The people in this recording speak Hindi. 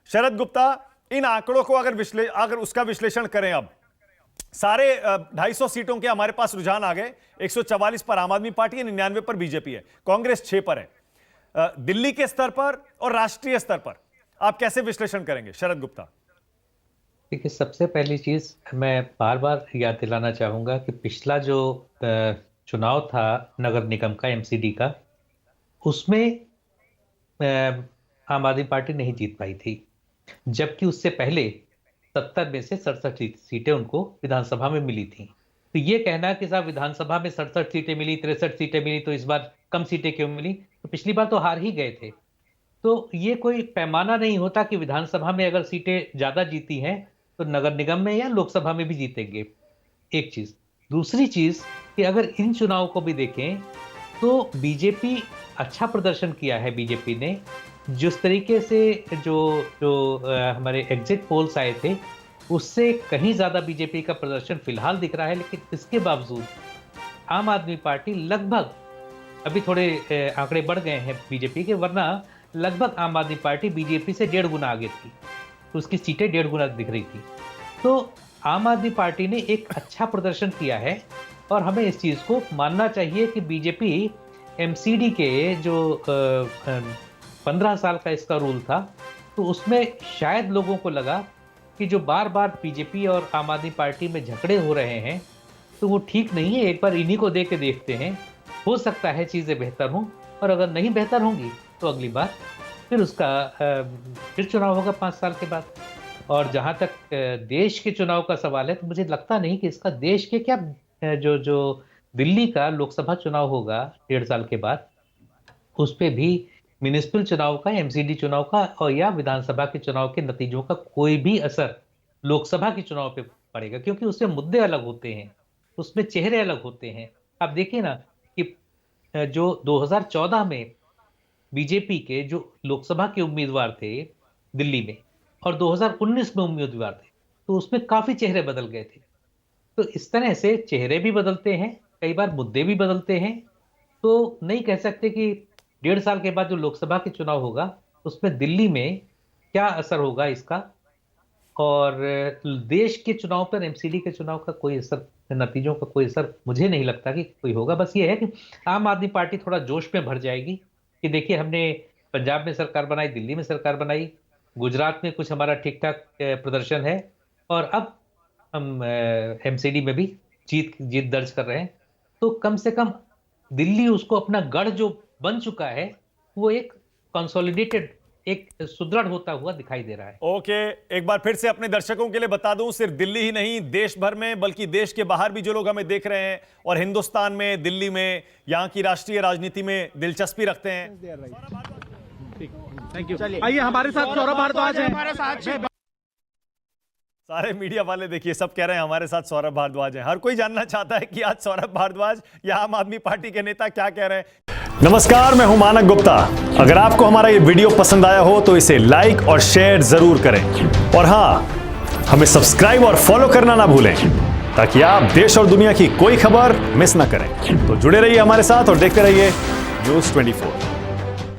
शरद गुप्ता, इन आंकड़ों को अगर उसका विश्लेषण करें, अब सारे 250 सीटों के हमारे पास रुझान आ गए। 144 पर आम आदमी पार्टी है, 99 पर बीजेपी है, कांग्रेस 6 पर है। दिल्ली के स्तर पर और राष्ट्रीय स्तर पर आप कैसे विश्लेषण करेंगे शरद गुप्ता? देखिए, सबसे पहली चीज मैं बार बार याद दिलाना चाहूंगा कि पिछला जो चुनाव था नगर निगम का, एमसीडी का, उसमें आम आदमी पार्टी नहीं जीत पाई थी, जबकि उससे पहले 70 में से 67 सीटें उनको विधानसभा में मिली थी। तो ये कहना कि साहब विधानसभा में 67 सीटें मिली, 63 सीटें मिली, तो इस बार कम सीटें क्यों मिली? तो पिछली बार तो हार ही गए थे। तो ये कोई पैमाना नहीं होता कि विधानसभा में अगर सीटें ज्यादा जीती हैं तो नगर निगम में या लोकसभा में भी जीतेंगे। एक चीज। दूसरी चीज कि अगर इन चुनाव को भी देखें तो बीजेपी अच्छा प्रदर्शन किया है। बीजेपी ने जिस तरीके से जो हमारे एग्जिट पोल्स आए थे उससे कहीं ज्यादा बीजेपी का प्रदर्शन फिलहाल दिख रहा है, लेकिन इसके बावजूद आम आदमी पार्टी लगभग, अभी थोड़े आंकड़े बढ़ गए हैं बीजेपी के, वरना लगभग आम आदमी पार्टी बीजेपी से 1.5 गुना आगे थी, तो उसकी सीटें 1.5 गुना दिख रही थी। तो आम आदमी पार्टी ने एक अच्छा प्रदर्शन किया है और हमें इस चीज को मानना चाहिए कि बीजेपी एमसीडी के जो 15 साल का इसका रूल था, तो उसमें शायद लोगों को लगा कि जो बार बार बीजेपी और आम आदमी पार्टी में झगड़े हो रहे हैं तो वो ठीक नहीं है, एक बार इन्हीं को दे के देखते हैं, हो सकता है चीजें बेहतर हों, और अगर नहीं बेहतर होंगी तो अगली बार फिर उसका फिर चुनाव होगा 5 साल के बाद। और जहां तक देश के चुनाव का सवाल है, तो मुझे लगता नहीं कि इसका देश के क्या जो दिल्ली का लोकसभा चुनाव होगा 1.5 साल के बाद, उस पे भी म्युनिसिपल चुनाव का, एमसीडी चुनाव का और या विधानसभा के चुनाव के नतीजों का कोई भी असर लोकसभा के चुनाव पे पड़ेगा, क्योंकि उससे मुद्दे अलग होते हैं, उसमें चेहरे अलग होते हैं। आप देखिए ना कि जो 2014 में बीजेपी के जो लोकसभा के उम्मीदवार थे दिल्ली में और 2019 में उम्मीदवार थे, तो उसमें काफी चेहरे बदल गए थे। तो इस तरह से चेहरे भी बदलते हैं, कई बार मुद्दे भी बदलते हैं। तो नहीं कह सकते कि 1.5 साल के बाद जो लोकसभा के चुनाव होगा उसमें दिल्ली में क्या असर होगा इसका, और देश के चुनाव पर एमसीडी के चुनाव का कोई असर, नतीजों का कोई असर मुझे नहीं लगता कि कोई होगा। बस ये है कि आम आदमी पार्टी थोड़ा जोश में भर जाएगी कि देखिए, हमने पंजाब में सरकार बनाई, दिल्ली में सरकार बनाई, गुजरात में कुछ हमारा ठीक ठाक प्रदर्शन है, और अब हम एमसीडी में भी जीत दर्ज कर रहे हैं। तो कम से कम दिल्ली, उसको अपना गढ़ जो बन चुका है, वो एक कंसोलिडेटेड, एक सुदृढ़ होता हुआ दिखाई दे रहा है। ओके, एक बार फिर से अपने दर्शकों के लिए बता दूं, सिर्फ दिल्ली ही नहीं, देश भर में, बल्कि देश के बाहर भी जो लोग हमें देख रहे हैं और हिंदुस्तान में, दिल्ली में, यहाँ की राष्ट्रीय राजनीति में दिलचस्पी रखते हैं। Thank you. आइए हमारे साथ सौरभ भारद्वाज है, हमारे साथ। सारे मीडिया वाले देखिए सब कह रहे हैं हमारे साथ सौरभ भारद्वाज हैं। हर कोई जानना चाहता है कि आज सौरभ भारद्वाज या आम आदमी पार्टी के नेता क्या कह रहे हैं। नमस्कार, मैं हूं मानक गुप्ता। अगर आपको हमारा ये वीडियो पसंद आया हो तो इसे लाइक और शेयर जरूर करें, और हां, हमें सब्सक्राइब और फॉलो करना ना भूलें, ताकि आप देश और दुनिया की कोई खबर मिस ना करें। तो जुड़े रहिए हमारे साथ और देखते रहिए न्यूज़ 24।